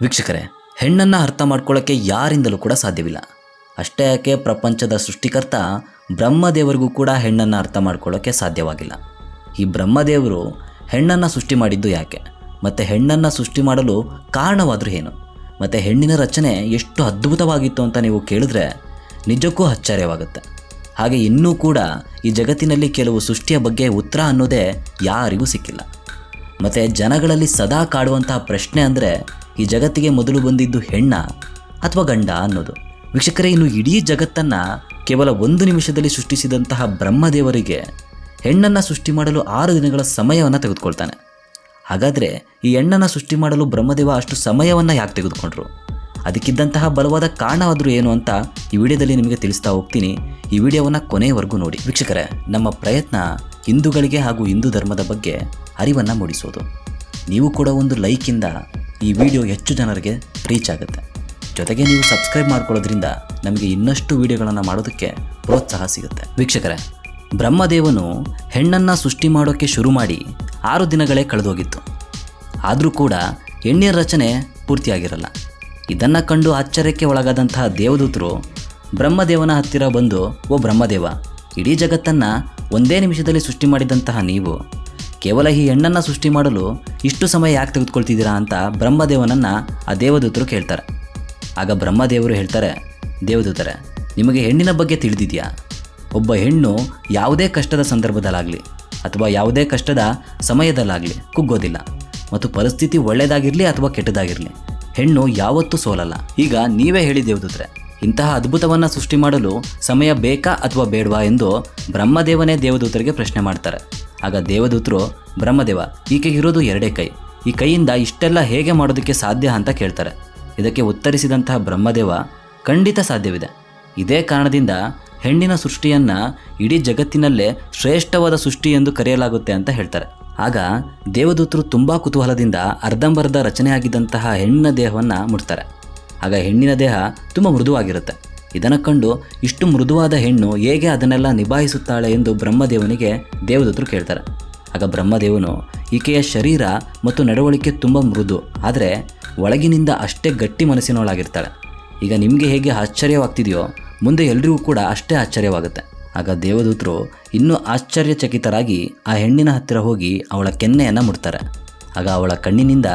ವೀಕ್ಷಕರೇ, ಹೆಣ್ಣನ್ನು ಅರ್ಥ ಮಾಡ್ಕೊಳ್ಳೋಕ್ಕೆ ಯಾರಿಂದಲೂ ಕೂಡ ಸಾಧ್ಯವಿಲ್ಲ. ಅಷ್ಟೇ ಯಾಕೆ ಪ್ರಪಂಚದ ಸೃಷ್ಟಿಕರ್ತ ಬ್ರಹ್ಮದೇವರಿಗೂ ಕೂಡ ಹೆಣ್ಣನ್ನು ಅರ್ಥ ಮಾಡ್ಕೊಳ್ಳೋಕ್ಕೆ ಸಾಧ್ಯವಾಗಿಲ್ಲ. ಈ ಬ್ರಹ್ಮದೇವರು ಹೆಣ್ಣನ್ನು ಸೃಷ್ಟಿ ಮಾಡಿದ್ದು ಯಾಕೆ, ಮತ್ತು ಹೆಣ್ಣನ್ನು ಸೃಷ್ಟಿ ಮಾಡಲು ಕಾರಣವಾದರೂ ಏನು, ಮತ್ತು ಹೆಣ್ಣಿನ ರಚನೆ ಎಷ್ಟು ಅದ್ಭುತವಾಗಿತ್ತು ಅಂತ ನೀವು ಕೇಳಿದ್ರೆ ನಿಜಕ್ಕೂ ಆಶ್ಚರ್ಯವಾಗುತ್ತೆ. ಹಾಗೆ ಇನ್ನೂ ಕೂಡ ಈ ಜಗತ್ತಿನಲ್ಲಿ ಕೆಲವು ಸೃಷ್ಟಿಯ ಬಗ್ಗೆ ಉತ್ತರ ಅನ್ನೋದೇ ಯಾರಿಗೂ ಸಿಕ್ಕಿಲ್ಲ. ಮತ್ತು ಜನಗಳಲ್ಲಿ ಸದಾ ಕಾಡುವಂತಹ ಪ್ರಶ್ನೆ ಅಂದರೆ, ಈ ಜಗತ್ತಿಗೆ ಮೊದಲು ಬಂದಿದ್ದು ಹೆಣ್ಣ ಅಥವಾ ಗಂಡ ಅನ್ನೋದು. ವೀಕ್ಷಕರೇ, ಇನ್ನು ಇಡೀ ಜಗತ್ತನ್ನು ಕೇವಲ 1 ನಿಮಿಷದಲ್ಲಿ ಸೃಷ್ಟಿಸಿದಂತಹ ಬ್ರಹ್ಮದೇವರಿಗೆ ಹೆಣ್ಣನ್ನು ಸೃಷ್ಟಿ ಮಾಡಲು 6 ದಿನಗಳ ಸಮಯವನ್ನು ತೆಗೆದುಕೊಳ್ತಾನೆ. ಹಾಗಾದರೆ ಈ ಹೆಣ್ಣನ್ನು ಸೃಷ್ಟಿ ಮಾಡಲು ಬ್ರಹ್ಮದೇವ ಅಷ್ಟು ಸಮಯವನ್ನು ಯಾಕೆ ತೆಗೆದುಕೊಂಡ್ರು? ಅದಕ್ಕಿದ್ದಂತಹ ಬಲವಾದ ಕಾರಣವಾದರೂ ಏನು ಅಂತ ಈ ವಿಡಿಯೋದಲ್ಲಿ ನಿಮಗೆ ತಿಳಿಸ್ತಾ ಹೋಗ್ತೀನಿ. ಈ ವಿಡಿಯೋವನ್ನು ಕೊನೆಯವರೆಗೂ ನೋಡಿ. ವೀಕ್ಷಕರೇ, ನಮ್ಮ ಪ್ರಯತ್ನ ಹಿಂದೂಗಳಿಗೆ ಹಾಗೂ ಹಿಂದೂ ಧರ್ಮದ ಬಗ್ಗೆ ಅರಿವನ್ನು ಮೂಡಿಸೋದು. ನೀವು ಕೂಡ ಒಂದು ಲೈಕಿಂದ ಈ ವಿಡಿಯೋ ಹೆಚ್ಚು ಜನರಿಗೆ ರೀಚ್ ಆಗುತ್ತೆ. ಜೊತೆಗೆ ನೀವು ಸಬ್ಸ್ಕ್ರೈಬ್ ಮಾಡ್ಕೊಳ್ಳೋದ್ರಿಂದ ನಮಗೆ ಇನ್ನಷ್ಟು ವಿಡಿಯೋಗಳನ್ನು ಮಾಡೋದಕ್ಕೆ ಪ್ರೋತ್ಸಾಹ ಸಿಗುತ್ತೆ. ವೀಕ್ಷಕರೇ, ಬ್ರಹ್ಮದೇವನು ಹೆಣ್ಣನ್ನು ಸೃಷ್ಟಿ ಮಾಡೋಕ್ಕೆ ಶುರು ಮಾಡಿ 6 ದಿನಗಳೇ ಕಳೆದೋಗಿತ್ತು. ಆದರೂ ಕೂಡ ಹೆಣ್ಣಿನ ರಚನೆ ಪೂರ್ತಿಯಾಗಿರಲ್ಲ. ಇದನ್ನು ಕಂಡು ಆಶ್ಚರ್ಯಕ್ಕೆ ಒಳಗಾದಂತಹ ದೇವದೂತರು ಬ್ರಹ್ಮದೇವನ ಹತ್ತಿರ ಬಂದು, ಓ ಬ್ರಹ್ಮದೇವ, ಇಡೀ ಜಗತ್ತನ್ನು 1 ನಿಮಿಷದಲ್ಲಿ ಸೃಷ್ಟಿ ಮಾಡಿದಂತಹ ನೀವು ಕೇವಲ ಈ ಹೆಣ್ಣನ್ನು ಸೃಷ್ಟಿ ಮಾಡಲು ಇಷ್ಟು ಸಮಯ ಯಾಕೆ ತೆಗೆದುಕೊಳ್ತಿದ್ದೀರಾ ಅಂತ ಬ್ರಹ್ಮದೇವನನ್ನು ಆ ದೇವದೂತರು ಕೇಳ್ತಾರೆ. ಆಗ ಬ್ರಹ್ಮದೇವರು ಹೇಳ್ತಾರೆ, ದೇವದೂತರೆ, ನಿಮಗೆ ಹೆಣ್ಣಿನ ಬಗ್ಗೆ ತಿಳಿದಿದೆಯಾ? ಒಬ್ಬ ಹೆಣ್ಣು ಯಾವುದೇ ಕಷ್ಟದ ಸಂದರ್ಭದಲ್ಲಾಗಲಿ ಅಥವಾ ಯಾವುದೇ ಕಷ್ಟದ ಸಮಯದಲ್ಲಾಗಲಿ ಕುಗ್ಗೋದಿಲ್ಲ. ಮತ್ತು ಪರಿಸ್ಥಿತಿ ಒಳ್ಳೆಯದಾಗಿರಲಿ ಅಥವಾ ಕೆಟ್ಟದಾಗಿರಲಿ, ಹೆಣ್ಣು ಯಾವತ್ತೂ ಸೋಲಲ್ಲ. ಈಗ ನೀವೇ ಹೇಳಿ ದೇವದೂತರೆ, ಇಂತಹ ಅದ್ಭುತವನ್ನು ಸೃಷ್ಟಿ ಮಾಡಲು ಸಮಯ ಬೇಕಾ ಅಥವಾ ಬೇಡವಾ ಎಂದು ಬ್ರಹ್ಮದೇವನೇ ದೇವದೂತರಿಗೆ ಪ್ರಶ್ನೆ ಮಾಡ್ತಾರೆ. ಆಗ ದೇವದೂತರು, ಬ್ರಹ್ಮದೇವ, ಈಕೆಗಿರೋದು 2 ಕೈ, ಈ ಕೈಯಿಂದ ಇಷ್ಟೆಲ್ಲ ಹೇಗೆ ಮಾಡೋದಕ್ಕೆ ಸಾಧ್ಯ ಅಂತ ಕೇಳ್ತಾರೆ. ಇದಕ್ಕೆ ಉತ್ತರಿಸಿದಂತಹ ಬ್ರಹ್ಮದೇವ, ಖಂಡಿತ ಸಾಧ್ಯವಿದೆ. ಇದೇ ಕಾರಣದಿಂದ ಹೆಣ್ಣಿನ ಸೃಷ್ಟಿಯನ್ನು ಇಡೀ ಜಗತ್ತಿನಲ್ಲೇ ಶ್ರೇಷ್ಠವಾದ ಸೃಷ್ಟಿ ಎಂದು ಕರೆಯಲಾಗುತ್ತೆ ಅಂತ ಹೇಳ್ತಾರೆ. ಆಗ ದೇವದೂತರು ತುಂಬ ಕುತೂಹಲದಿಂದ ಅರ್ಧಂಬರ್ಧ ರಚನೆಯಾಗಿದ್ದಂತಹ ಹೆಣ್ಣಿನ ದೇಹವನ್ನು ಮುಟ್ತಾರೆ. ಆಗ ಹೆಣ್ಣಿನ ದೇಹ ತುಂಬ ಮೃದುವಾಗಿರುತ್ತೆ. ಇದನ್ನು ಕಂಡು ಇಷ್ಟು ಮೃದುವಾದ ಹೆಣ್ಣು ಹೇಗೆ ಅದನ್ನೆಲ್ಲ ನಿಭಾಯಿಸುತ್ತಾಳೆ ಎಂದು ಬ್ರಹ್ಮದೇವನಿಗೆ ದೇವದೂತರು ಕೇಳ್ತಾರೆ. ಆಗ ಬ್ರಹ್ಮದೇವನು, ಈಕೆಯ ಶರೀರ ಮತ್ತು ನಡವಳಿಕೆ ತುಂಬ ಮೃದು, ಆದರೆ ಒಳಗಿನಿಂದ ಅಷ್ಟೇ ಗಟ್ಟಿ ಮನಸ್ಸಿನೊಳಗಿರ್ತಾಳೆ. ಈಗ ನಿಮಗೆ ಹೇಗೆ ಆಶ್ಚರ್ಯವಾಗ್ತಿದೆಯೋ ಮುಂದೆ ಎಲ್ರಿಗೂ ಕೂಡ ಅಷ್ಟೇ ಆಶ್ಚರ್ಯವಾಗುತ್ತೆ. ಆಗ ದೇವದೂತರು ಇನ್ನೂ ಆಶ್ಚರ್ಯಚಕಿತರಾಗಿ ಆ ಹೆಣ್ಣಿನ ಹತ್ತಿರ ಹೋಗಿ ಅವಳ ಕೆನ್ನೆಯನ್ನು ಮುಟ್ತಾರೆ. ಆಗ ಅವಳ ಕಣ್ಣಿನಿಂದ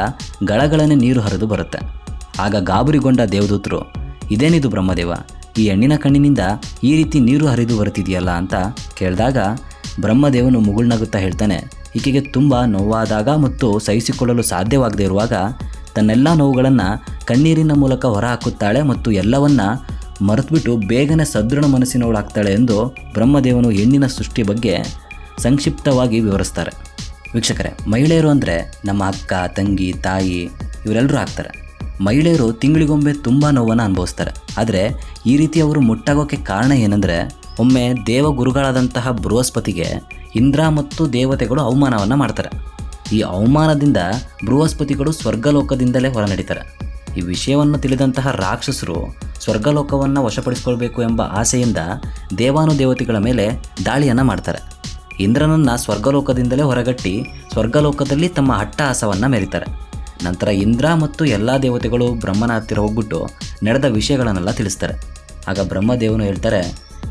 ಗಳಗಳನೆ ನೀರು ಹರಿದು ಬರುತ್ತೆ. ಆಗ ಗಾಬರಿಗೊಂಡ ದೇವದೂತರು, ಇದೇನಿದು ಬ್ರಹ್ಮದೇವ, ಈ ಹೆಣ್ಣಿನ ಕಣ್ಣಿನಿಂದ ಈ ರೀತಿ ನೀರು ಹರಿದು ಬರುತ್ತಿದೆಯಲ್ಲ ಅಂತ ಕೇಳಿದಾಗ ಬ್ರಹ್ಮದೇವನು ಮುಗುಳ್ನಗುತ್ತಾ ಹೇಳ್ತಾನೆ, ಈಕೆಗೆ ತುಂಬ ನೋವಾದಾಗ ಮತ್ತು ಸಹಿಸಿಕೊಳ್ಳಲು ಸಾಧ್ಯವಾಗದೇ ಇರುವಾಗ ತನ್ನೆಲ್ಲ ನೋವುಗಳನ್ನು ಕಣ್ಣೀರಿನ ಮೂಲಕ ಹೊರಹಾಕುತ್ತಾಳೆ ಮತ್ತು ಎಲ್ಲವನ್ನ ಮರೆತುಬಿಟ್ಟು ಬೇಗನೆ ಸದೃಢ ಮನಸ್ಸಿನವಳಾಗ್ತಾಳೆ ಎಂದು ಬ್ರಹ್ಮದೇವನು ಹೆಣ್ಣಿನ ಸೃಷ್ಟಿ ಬಗ್ಗೆ ಸಂಕ್ಷಿಪ್ತವಾಗಿ ವಿವರಿಸ್ತಾರೆ. ವೀಕ್ಷಕರೇ, ಮಹಿಳೆಯರು ಅಂದರೆ ನಮ್ಮ ಅಕ್ಕ, ತಂಗಿ, ತಾಯಿ ಇವರೆಲ್ಲರೂ ಆಗ್ತಾರೆ. ಮಹಿಳೆಯರು ತಿಂಗಳಿಗೊಮ್ಮೆ ತುಂಬ ನೋವನ್ನು ಅನುಭವಿಸ್ತಾರೆ. ಆದರೆ ಈ ರೀತಿ ಅವರು ಮುಟ್ಟಾಗೋಕ್ಕೆ ಕಾರಣ ಏನಂದರೆ, ಒಮ್ಮೆ ದೇವಗುರುಗಳಾದಂತಹ ಬೃಹಸ್ಪತಿಗೆ ಇಂದ್ರ ಮತ್ತು ದೇವತೆಗಳು ಅವಮಾನವನ್ನು ಮಾಡ್ತಾರೆ. ಈ ಅವಮಾನದಿಂದ ಬೃಹಸ್ಪತಿಗಳು ಸ್ವರ್ಗಲೋಕದಿಂದಲೇ ಹೊರನಡೀತಾರೆ. ಈ ವಿಷಯವನ್ನು ತಿಳಿದಂತಹ ರಾಕ್ಷಸರು ಸ್ವರ್ಗಲೋಕವನ್ನು ವಶಪಡಿಸಿಕೊಳ್ಬೇಕು ಎಂಬ ಆಸೆಯಿಂದ ದೇವಾನುದೇವತೆಗಳ ಮೇಲೆ ದಾಳಿಯನ್ನು ಮಾಡ್ತಾರೆ. ಇಂದ್ರನನ್ನು ಸ್ವರ್ಗಲೋಕದಿಂದಲೇ ಹೊರಗಟ್ಟಿ ಸ್ವರ್ಗಲೋಕದಲ್ಲಿ ತಮ್ಮ ಅಟ್ಟಹಾಸವನ್ನು ಮೆರೀತಾರೆ. ನಂತರ ಇಂದ್ರ ಮತ್ತು ಎಲ್ಲ ದೇವತೆಗಳು ಬ್ರಹ್ಮನ ಹತ್ತಿರ ಹೋಗ್ಬಿಟ್ಟು ನಡೆದ ವಿಷಯಗಳನ್ನೆಲ್ಲ ತಿಳಿಸ್ತಾರೆ. ಆಗ ಬ್ರಹ್ಮದೇವನು ಹೇಳ್ತಾರೆ,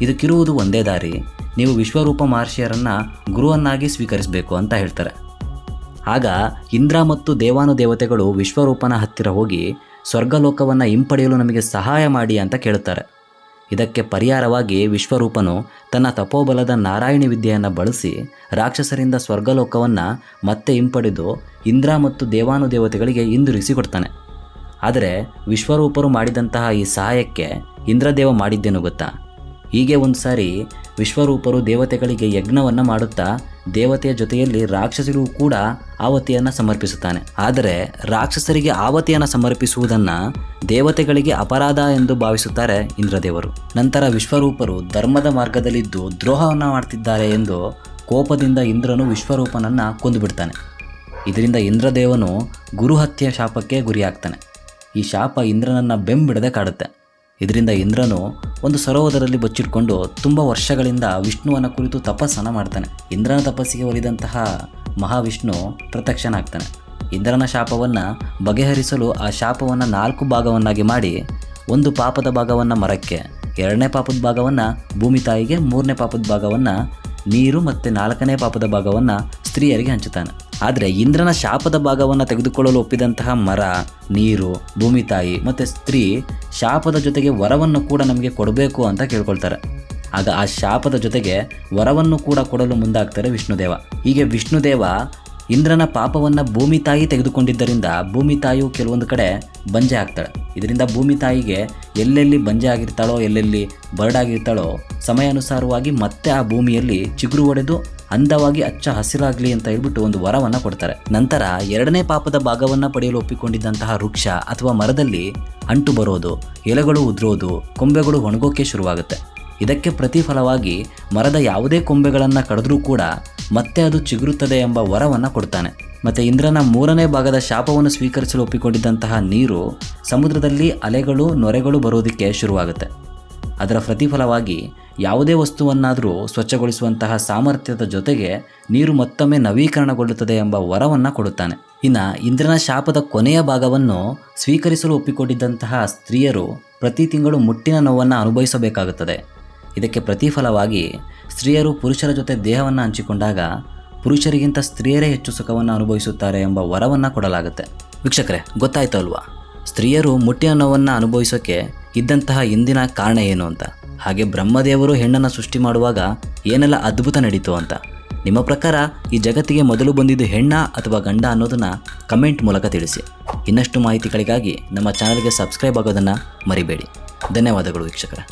ಇದಕ್ಕಿರುವುದು ಒಂದೇ ದಾರಿ, ನೀವು ವಿಶ್ವರೂಪ ಮಹರ್ಷಿಯರನ್ನು ಗುರುವನ್ನಾಗಿ ಸ್ವೀಕರಿಸಬೇಕು ಅಂತ ಹೇಳ್ತಾರೆ. ಆಗ ಇಂದ್ರ ಮತ್ತು ದೇವಾನುದೇವತೆಗಳು ವಿಶ್ವರೂಪನ ಹತ್ತಿರ ಹೋಗಿ ಸ್ವರ್ಗಲೋಕವನ್ನು ಹಿಂಪಡೆಯಲು ನಮಗೆ ಸಹಾಯ ಮಾಡಿ ಅಂತ ಕೇಳುತ್ತಾರೆ. ಇದಕ್ಕೆ ಪರಿಹಾರವಾಗಿ ವಿಶ್ವರೂಪನು ತನ್ನ ತಪೋಬಲದ ನಾರಾಯಣಿ ವಿದ್ಯೆಯನ್ನು ಬಳಸಿ ರಾಕ್ಷಸರಿಂದ ಸ್ವರ್ಗಲೋಕವನ್ನು ಮತ್ತೆ ಹಿಂಪಡೆದು ಇಂದ್ರ ಮತ್ತು ದೇವಾನುದೇವತೆಗಳಿಗೆ ಹಿಂದಿರುಗಿಸಿ ಕೊಡ್ತಾನೆ. ಆದರೆ ವಿಶ್ವರೂಪರು ಮಾಡಿದಂತಹ ಈ ಸಹಾಯಕ್ಕೆ ಇಂದ್ರದೇವ ಮಾಡಿದ್ದೇನು ಗೊತ್ತಾ? ಹೀಗೆ ಒಂದು ಸಾರಿ ವಿಶ್ವರೂಪರು ದೇವತೆಗಳಿಗೆ ಯಜ್ಞವನ್ನು ಮಾಡುತ್ತಾ ದೇವತೆಯ ಜೊತೆಯಲ್ಲಿ ರಾಕ್ಷಸರಿಗೂ ಕೂಡ ಆವತಿಯನ್ನು ಸಮರ್ಪಿಸುತ್ತಾನೆ. ಆದರೆ ರಾಕ್ಷಸರಿಗೆ ಆವತಿಯನ್ನು ಸಮರ್ಪಿಸುವುದನ್ನು ದೇವತೆಗಳಿಗೆ ಅಪರಾಧ ಎಂದು ಭಾವಿಸುತ್ತಾರೆ ಇಂದ್ರದೇವರು. ನಂತರ ವಿಶ್ವರೂಪರು ಧರ್ಮದ ಮಾರ್ಗದಲ್ಲಿದ್ದು ದ್ರೋಹವನ್ನು ಮಾಡ್ತಿದ್ದಾರೆ ಎಂದು ಕೋಪದಿಂದ ಇಂದ್ರನು ವಿಶ್ವರೂಪನನ್ನು ಕೊಂದುಬಿಡ್ತಾನೆ. ಇದರಿಂದ ಇಂದ್ರದೇವನು ಗುರುಹತ್ಯೆ ಶಾಪಕ್ಕೆ ಗುರಿಯಾಗ್ತಾನೆ. ಈ ಶಾಪ ಇಂದ್ರನನ್ನು ಬೆಂಬಿಡದೆ ಕಾಡುತ್ತೆ. ಇದರಿಂದ ಇಂದ್ರನು ಒಂದು ಸರೋವರದಲ್ಲಿ ಬಚ್ಚಿಟ್ಕೊಂಡು ತುಂಬ ವರ್ಷಗಳಿಂದ ವಿಷ್ಣುವನ ಕುರಿತು ತಪಸ್ಸನ್ನು ಮಾಡ್ತಾನೆ. ಇಂದ್ರನ ತಪಸ್ಸಿಗೆ ಒಲಿದಂತಹ ಮಹಾವಿಷ್ಣು ಪ್ರತ್ಯಕ್ಷನಾಗ್ತಾನೆ. ಇಂದ್ರನ ಶಾಪವನ್ನು ಬಗೆಹರಿಸಲು ಆ ಶಾಪವನ್ನು 4 ಭಾಗವನ್ನಾಗಿ ಮಾಡಿ, ಒಂದು ಪಾಪದ ಭಾಗವನ್ನು ಮರಕ್ಕೆ, 2ನೇ ಪಾಪದ ಭಾಗವನ್ನು ಭೂಮಿ ತಾಯಿಗೆ, 3ನೇ ಪಾಪದ ಭಾಗವನ್ನು ನೀರು ಮತ್ತು 4ನೇ ಪಾಪದ ಭಾಗವನ್ನು ಸ್ತ್ರೀಯರಿಗೆ ಹಂಚುತ್ತಾನೆ. ಆದರೆ ಇಂದ್ರನ ಶಾಪದ ಭಾಗವನ್ನು ತೆಗೆದುಕೊಳ್ಳಲು ಒಪ್ಪಿದಂತಹ ಮರ, ನೀರು, ಭೂಮಿ ತಾಯಿ ಮತ್ತು ಸ್ತ್ರೀ ಶಾಪದ ಜೊತೆಗೆ ವರವನ್ನು ಕೂಡ ನಮಗೆ ಕೊಡಬೇಕು ಅಂತ ಕೇಳ್ಕೊಳ್ತಾರೆ. ಆಗ ಆ ಶಾಪದ ಜೊತೆಗೆ ವರವನ್ನು ಕೂಡ ಕೊಡಲು ಮುಂದಾಗ್ತಾರೆ ವಿಷ್ಣುದೇವ. ಹೀಗೆ ವಿಷ್ಣುದೇವ ಇಂದ್ರನ ಪಾಪವನ್ನು ಭೂಮಿ ತಾಯಿ ತೆಗೆದುಕೊಂಡಿದ್ದರಿಂದ ಭೂಮಿ ತಾಯಿಯು ಕೆಲವೊಂದು ಕಡೆ ಬಂಜೆ ಆಗ್ತಾಳೆ. ಇದರಿಂದ ಭೂಮಿ ತಾಯಿಗೆ ಎಲ್ಲೆಲ್ಲಿ ಬಂಜೆ ಆಗಿರ್ತಾಳೋ, ಎಲ್ಲೆಲ್ಲಿ ಬರಡಾಗಿರ್ತಾಳೋ ಸಮಯಾನುಸಾರವಾಗಿ ಮತ್ತೆ ಆ ಭೂಮಿಯಲ್ಲಿ ಚಿಗುರು ಒಡೆದು ಅಂದವಾಗಿ ಹಚ್ಚ ಹಸಿರಾಗಲಿ ಅಂತ ಹೇಳ್ಬಿಟ್ಟು ಒಂದು ವರವನ್ನು ಕೊಡ್ತಾರೆ. ನಂತರ 2ನೇ ಪಾಪದ ಭಾಗವನ್ನು ಪಡೆಯಲು ಒಪ್ಪಿಕೊಂಡಿದ್ದಂತಹ ವೃಕ್ಷ ಅಥವಾ ಮರದಲ್ಲಿ ಅಂಟು ಬರೋದು, ಎಲೆಗಳು ಉದುರೋದು, ಕೊಂಬೆಗಳು ಒಣಗೋಕೆ ಶುರುವಾಗುತ್ತೆ. ಇದಕ್ಕೆ ಪ್ರತಿಫಲವಾಗಿ ಮರದ ಯಾವುದೇ ಕೊಂಬೆಗಳನ್ನು ಕಡಿದ್ರೂ ಕೂಡ ಮತ್ತೆ ಅದು ಚಿಗುರುತ್ತದೆ ಎಂಬ ವರವನ್ನು ಕೊಡ್ತಾನೆ. ಮತ್ತು ಇಂದ್ರನ 3ನೇ ಭಾಗದ ಶಾಪವನ್ನು ಸ್ವೀಕರಿಸಲು ಒಪ್ಪಿಕೊಂಡಿದ್ದಂತಹ ನೀರು ಸಮುದ್ರದಲ್ಲಿ ಅಲೆಗಳು, ನೊರೆಗಳು ಬರೋದಕ್ಕೆ ಶುರುವಾಗುತ್ತೆ. ಅದರ ಪ್ರತಿಫಲವಾಗಿ ಯಾವುದೇ ವಸ್ತುವನ್ನಾದರೂ ಸ್ವಚ್ಛಗೊಳಿಸುವಂತಹ ಸಾಮರ್ಥ್ಯದ ಜೊತೆಗೆ ನೀರು ಮತ್ತೊಮ್ಮೆ ನವೀಕರಣಗೊಳ್ಳುತ್ತದೆ ಎಂಬ ವರವನ್ನು ಕೊಡುತ್ತಾನೆ. ಇನ್ನು ಇಂದ್ರನ ಶಾಪದ ಕೊನೆಯ ಭಾಗವನ್ನು ಸ್ವೀಕರಿಸಲು ಒಪ್ಪಿಕೊಂಡಿದ್ದಂತಹ ಸ್ತ್ರೀಯರು ಪ್ರತಿ ತಿಂಗಳು ಮುಟ್ಟಿನ ನೋವನ್ನು ಅನುಭವಿಸಬೇಕಾಗುತ್ತದೆ. ಇದಕ್ಕೆ ಪ್ರತಿಫಲವಾಗಿ ಸ್ತ್ರೀಯರು ಪುರುಷರ ಜೊತೆ ದೇಹವನ್ನು ಹಂಚಿಕೊಂಡಾಗ ಪುರುಷರಿಗಿಂತ ಸ್ತ್ರೀಯರೇ ಹೆಚ್ಚು ಸುಖವನ್ನು ಅನುಭವಿಸುತ್ತಾರೆ ಎಂಬ ವರವನ್ನು ಕೊಡಲಾಗುತ್ತೆ. ವೀಕ್ಷಕರೇ, ಗೊತ್ತಾಯ್ತು ಅಲ್ವಾ ಸ್ತ್ರೀಯರು ಮುಟ್ಟಿನ ನೋವನ್ನು ಅನುಭವಿಸೋಕ್ಕೆ ಇದ್ದಂತಹ ಹಿಂದಿನ ಕಾರಣ ಏನು ಅಂತ? ಹಾಗೆ ಬ್ರಹ್ಮದೇವರು ಹೆಣ್ಣನ್ನು ಸೃಷ್ಟಿ ಮಾಡುವಾಗ ಏನೆಲ್ಲ ಅದ್ಭುತ ನಡೀತು ಅಂತ? ನಿಮ್ಮ ಪ್ರಕಾರ ಈ ಜಗತ್ತಿಗೆ ಮೊದಲು ಬಂದಿದ್ದು ಹೆಣ್ಣ ಅಥವಾ ಗಂಡ ಅನ್ನೋದನ್ನು ಕಮೆಂಟ್ ಮೂಲಕ ತಿಳಿಸಿ. ಇನ್ನಷ್ಟು ಮಾಹಿತಿಗಳಿಗಾಗಿ ನಮ್ಮ ಚಾನಲ್ಗೆ ಸಬ್ಸ್ಕ್ರೈಬ್ ಆಗೋದನ್ನು ಮರಿಬೇಡಿ. ಧನ್ಯವಾದಗಳು ವೀಕ್ಷಕರೇ.